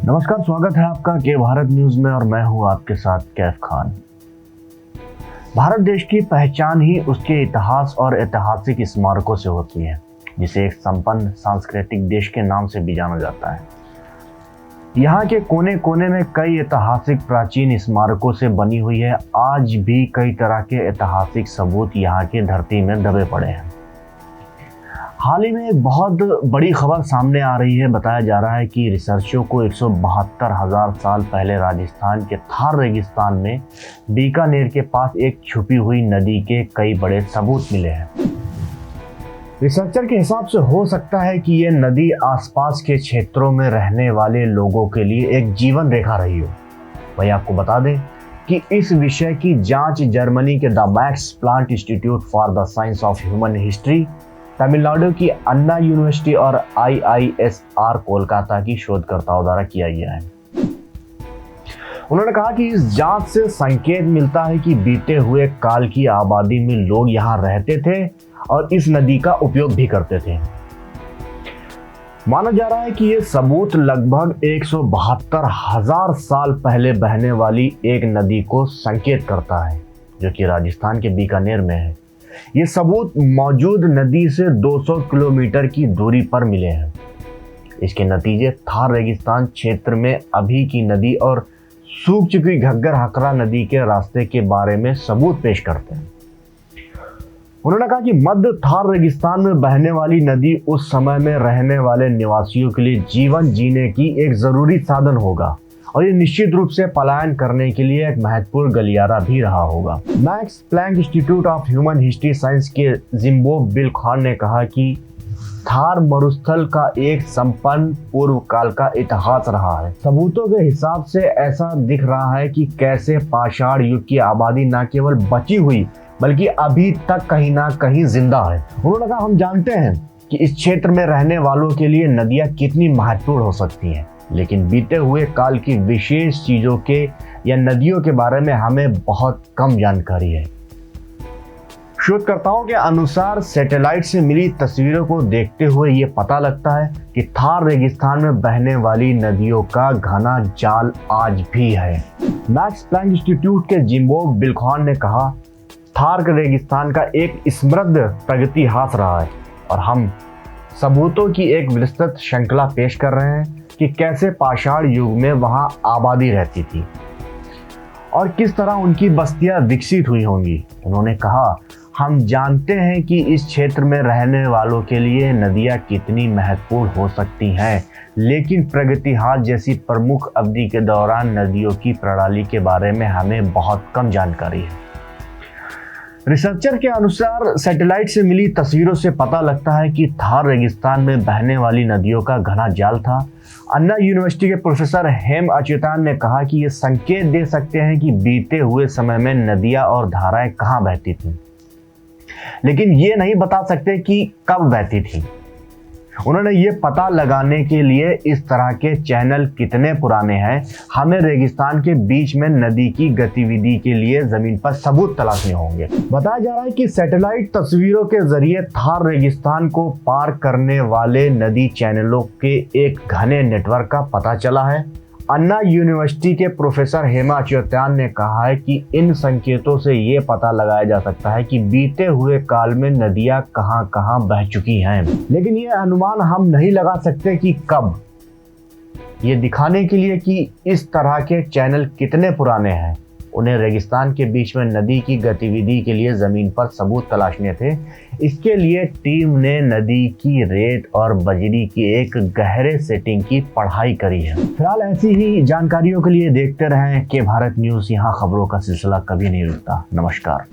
नमस्कार, स्वागत है आपका के भारत न्यूज में और मैं हूं आपके साथ कैफ खान। भारत देश की पहचान ही उसके इतिहास और ऐतिहासिक स्मारकों से होती है, जिसे एक संपन्न सांस्कृतिक देश के नाम से भी जाना जाता है। यहाँ के कोने कोने में कई ऐतिहासिक प्राचीन स्मारकों से बनी हुई है। आज भी कई तरह के ऐतिहासिक सबूत यहाँ की धरती में दबे पड़े हैं। हाल ही में एक बहुत बड़ी खबर सामने आ रही है। बताया जा रहा है कि रिसर्चरों को 172,000 साल पहले राजस्थान के थार रेगिस्तान में बीकानेर के पास एक छुपी हुई नदी के कई बड़े सबूत मिले हैं। रिसर्चर के हिसाब से हो सकता है कि ये नदी आसपास के क्षेत्रों में रहने वाले लोगों के लिए एक जीवन रेखा रही हो। वही आपको बता दें कि इस विषय की जांच जर्मनी के the max plant institute for the science of Human history, Tamil Nadu की अन्ना यूनिवर्सिटी और IISR कोलकाता की शोधकर्ताओं द्वारा किया गया है। उन्होंने कहा कि इस जांच से संकेत मिलता है कि बीते हुए काल की आबादी में लोग यहाँ रहते थे और इस नदी का उपयोग भी करते थे। माना जा रहा है कि ये सबूत लगभग 172,000 साल पहले बहने वाली एक नदी को संकेत करता है, जो कि राजस्थान के बीकानेर में है। ये सबूत मौजूद नदी से 200 किलोमीटर की दूरी पर मिले हैं। इसके नतीजे थार रेगिस्तान क्षेत्र में अभी की नदी और सूख चुकी घग्गर हकरा नदी के रास्ते के बारे में सबूत पेश करते हैं। उन्होंने कहा कि मध्य थार रेगिस्तान में बहने वाली नदी उस समय में रहने वाले निवासियों के लिए जीवन जीने की एक जरूरी साधन होगा और ये निश्चित रूप से पलायन करने के लिए एक महत्वपूर्ण गलियारा भी रहा होगा। Max Planck Institute of Human History Science के जिम्बो बिल खान ने कहा कि थार मरुस्थल का एक संपन्न पूर्व काल का इतिहास रहा है। सबूतों के हिसाब से ऐसा दिख रहा है कि कैसे पाषाण युग की आबादी न केवल बची हुई बल्कि अभी तक कहीं ना कहीं जिंदा है। उन्होंने कहा, हम जानते हैं कि इस क्षेत्र में रहने वालों के लिए नदियां कितनी महत्वपूर्ण हो सकती हैं, लेकिन बीते हुए काल की विशेष चीजों के या नदियों के बारे में हमें बहुत कम जानकारी है। शोधकर्ताओं के अनुसार सैटेलाइट से मिली तस्वीरों को देखते हुए ये पता लगता है कि थार रेगिस्तान में बहने वाली नदियों का घना जाल आज भी है। मैक्स प्लैंक इंस्टीट्यूट के जिम्बो बिलखान ने कहा, थार रेगिस्तान का एक समृद्ध प्रगति हाथ रहा है और हम सबूतों की एक विस्तृत श्रृंखला पेश कर रहे हैं कि कैसे पाषाण युग में वहां आबादी रहती थी और किस तरह उनकी बस्तियां विकसित हुई होंगी। उन्होंने कहा, हम जानते हैं कि इस क्षेत्र में रहने वालों के लिए नदियां कितनी महत्वपूर्ण हो सकती हैं, लेकिन प्रगतिहार जैसी प्रमुख अवधि के दौरान नदियों की प्रणाली के बारे में हमें बहुत कम जानकारी है। रिसर्चर के अनुसार सैटेलाइट से मिली तस्वीरों से पता लगता है कि थार रेगिस्तान में बहने वाली नदियों का घना जाल था। अन्ना यूनिवर्सिटी के प्रोफेसर हेम अच्युतान ने कहा कि ये संकेत दे सकते हैं कि बीते हुए समय में नदियां और धाराएं कहां बहती थीं, लेकिन ये नहीं बता सकते कि कब बहती थी। उन्होंने ये पता लगाने के लिए इस तरह के चैनल कितने पुराने हैं, हमें रेगिस्तान के बीच में नदी की गतिविधि के लिए जमीन पर सबूत तलाशने होंगे। बताया जा रहा है कि सैटेलाइट तस्वीरों के जरिए थार रेगिस्तान को पार करने वाले नदी चैनलों के एक घने नेटवर्क का पता चला है। अन्ना यूनिवर्सिटी के प्रोफेसर हेमा अच्युतान ने कहा है कि इन संकेतों से ये पता लगाया जा सकता है कि बीते हुए काल में नदियां कहां कहां बह चुकी हैं, लेकिन ये अनुमान हम नहीं लगा सकते कि कब। ये दिखाने के लिए कि इस तरह के चैनल कितने पुराने हैं, उन्हें रेगिस्तान के बीच में नदी की गतिविधि के लिए जमीन पर सबूत तलाशने थे। इसके लिए टीम ने नदी की रेत और बजरी की एक गहरे सेटिंग की पढ़ाई करी है। फिलहाल ऐसी ही जानकारियों के लिए देखते रहें के भारत न्यूज। यहाँ खबरों का सिलसिला कभी नहीं रुकता। नमस्कार।